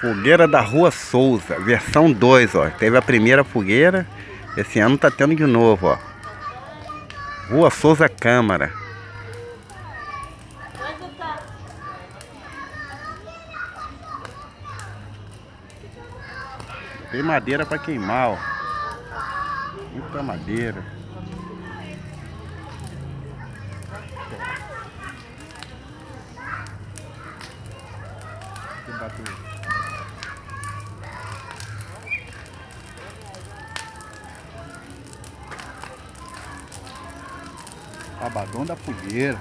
Fogueira da Rua Souza, versão 2, ó. Teve a primeira fogueira, esse ano tá tendo de novo, ó. Rua Souza Câmara. Tem madeira pra queimar, ó. Muita madeira. Sabadão da Fogueira.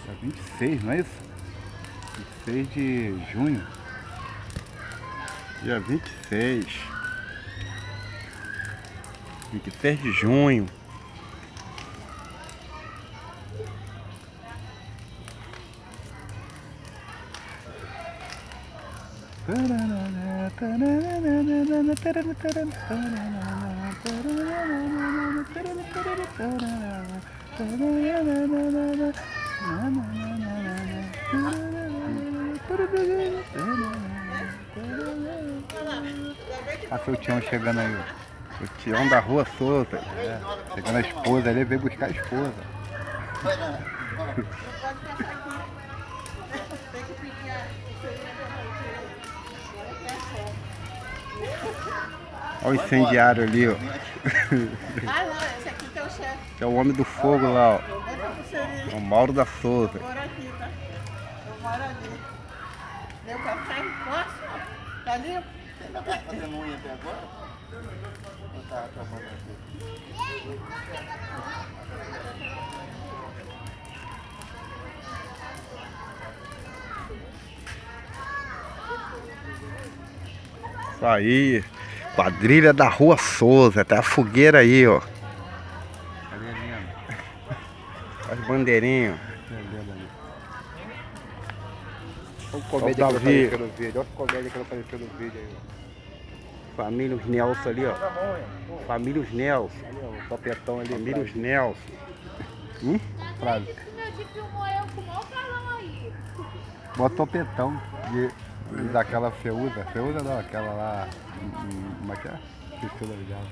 Dia 26, não é isso? 26 de junho. Dia 26. 26 de junho. Olha seu Tião chegando aí, ó. O Tião da Rua Souza. É. Chegando a esposa ali, veio buscar a esposa. Olha o incendiário ali, ó. Ah, não, esse aqui que é o chefe. Que é o homem do fogo lá, ó. É o Mauro da Souza. Eu moro aqui, tá? Eu moro ali. Deu pra ficar em poço, ó. Tá limpo? Você ainda tá fazendo unha até agora? Ou tá trabalhando aqui? Isso aí. Quadrilha da Rua Souza. Tá a fogueira aí, ó. Cadê a linha? As bandeirinhas. Olha o comédia que não apareceu no vídeo. Olha o comédia que não apareceu no vídeo aí. Família os Nelson ali, ó. Família os Nelson. Ali, ó, o topetão ali. Família os Nelson. Frase. Meu tio filmou eu com o maior calão aí. Bota o topetão daquela feuda. Feuda não, aquela lá. Como é que é? Esqueci o nome dela.